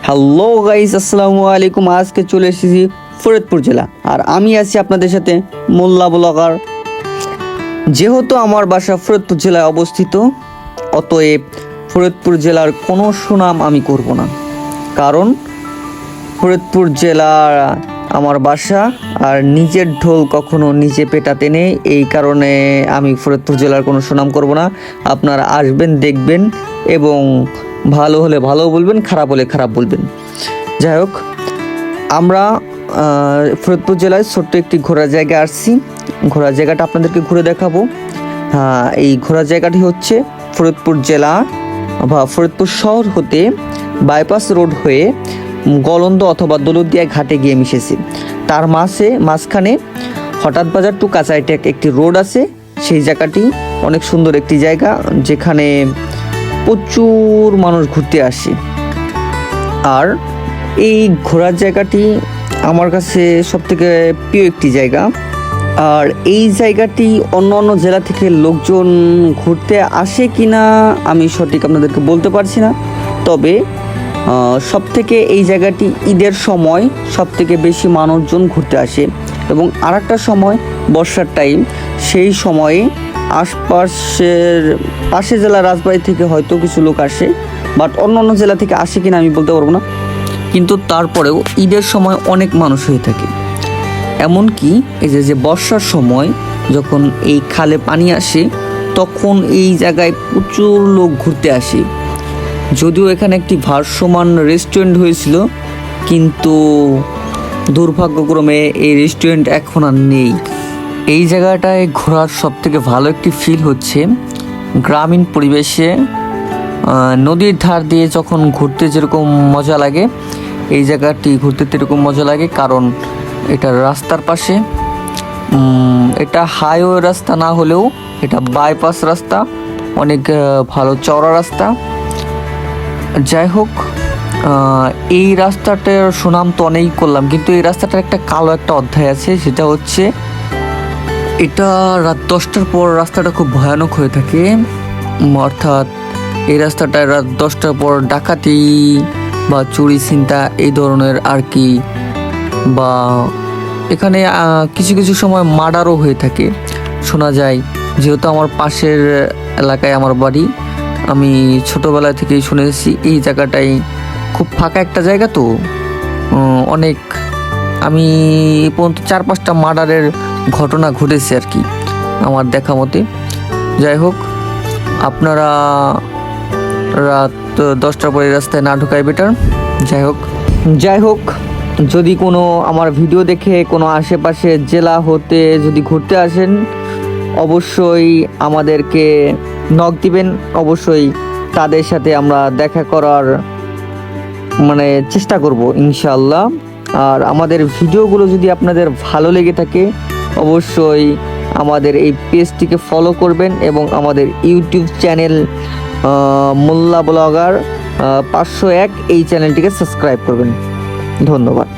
Hello guys, আসসালামু আলাইকুম। আজকে চলে এসেছি ফরিদপুর জেলা, আর আমি আছি আপনাদের সাথে মোল্লা ব্লগার। যেহেতু আমার বাসা ফরিদপুর জেলায় অবস্থিত, অতএব ফরিদপুর জেলার কোনো সুনাম আমি করব না, কারণ ফরিদপুর জেলার আমার বাসা, আর নিজের ঢোল কখনো নিজে পেটাতে নেই। এই কারণে আমি ফরিদপুর জেলার কোনো সুনাম করব না। আপনারা আসবেন, দেখবেন, এবং ভালো হলে ভালো বলবেন, খারাপ হলে খারাপ বলবেন। যাই হোক, আমরা ফরিদপুর জেলায় ছোট্ট একটি ঘোরার জায়গায় আসছি। ঘোরার জায়গাটা আপনাদেরকে ঘুরে দেখাবো। এই ঘোরার জায়গাটি হচ্ছে ফরিদপুর জেলা বা ফরিদপুর শহর হতে বাইপাস রোড হয়ে গলন্দ অথবা দৌলতদিয়া ঘাটে গিয়ে মিশেছে। তার মাঝখানে হঠাৎ বাজার টু কাঁচাইটেক একটি রোড আছে। সেই জায়গাটি অনেক সুন্দর একটি জায়গা, যেখানে প্রচুর মানুষ ঘুরতে আসে। আর এই ঘোরার জায়গাটি আমার কাছে সবথেকে প্রিয় একটি জায়গা। আর এই জায়গাটি অন্য অন্য জেলা থেকে লোকজন ঘুরতে আসে কিনা আমি সঠিক আপনাদেরকে বলতে পারছি না, তবে সবথেকে এই জায়গাটি ঈদের সময় সবথেকে বেশি মানুষজন ঘুরতে আসে। এবং আরেকটা সময় বর্ষার টাইম, সেই সময়ে পাশের জেলা রাজবাড়ী থেকে হয়তো কিছু লোক আসে, বাট অন্য অন্য জেলা থেকে আসে কিনা আমি বলতে পারবো না। কিন্তু তারপরেও ঈদের সময় অনেক মানুষ হয়ে থাকে। এমনকি এই যে বর্ষার সময় যখন এই খালে পানি আসে, তখন এই জায়গায় প্রচুর লোক ঘুরতে আসে। যদিও এখানে একটি ভাসমান রেস্টুরেন্ট হয়েছিল, কিন্তু দুর্ভাগ্যক্রমে এই রেস্টুরেন্ট এখন আর নেই। এই জায়গাটায় ঘোরার সবথেকে ভালো একটি ফিল হচ্ছে গ্রামীণ পরিবেশে নদীর ধার দিয়ে যখন ঘুরতে যেরকম মজা লাগে, এই জায়গাটি ঘুরতে এরকম মজা লাগে। কারণ এটা রাস্তার পাশে, এটা হাইওয়ে রাস্তা না হলেও এটা বাইপাস রাস্তা, অনেক ভালো চওড়া রাস্তা। যাই হোক, এই রাস্তাটার সুনাম তো অনেকই করলাম, কিন্তু এই রাস্তাটার একটা কালো একটা অধ্যায় আছে। সেটা হচ্ছে এটা রাত 10টার পর রাস্তাটা খুব ভয়ানক হয়ে থাকে। অর্থাৎ এই রাস্তাটায় রাত 10টার পর ডাকাতি বা চুরি ছিনতা এই ধরনের আর কি, বা এখানে কিছু কিছু সময় মার্ডারও হয়ে থাকে শোনা যায়। যেহেতু আমার পাশের এলাকায় আমার বাড়ি, আমি ছোটোবেলা থেকেই শুনেছি এই জায়গাটাই খুব ফাঁকা একটা জায়গা, তো অনেক আমি এই পর্যন্ত 4-5টা মার্ডারের ঘটনা ঘটেছে আর কি আমার দেখা মতে। যাই হোক, আপনারা রাত 10টার পরে রাস্তায় না ঢোকাই বেটার। যাই হোক, যদি কোনো আমার ভিডিও দেখে কোনো আশেপাশে জেলা হতে যদি ঘুরতে আসেন, অবশ্যই আমাদেরকে নক দিবেন। অবশ্যই তাদের সাথে আমরা দেখা করার চেষ্টা করব ইনশাআল্লাহ। আর আমাদের ভিডিওগুলো যদি আপনাদের ভালো লেগে থাকে, অবশ্যই আমাদের এই পেজটিকে ফলো করবেন এবং আমাদের ইউটিউব চ্যানেল মোল্লা ব্লগার 501 এই চ্যানেলটিকে সাবস্ক্রাইব করবেন। ধন্যবাদ।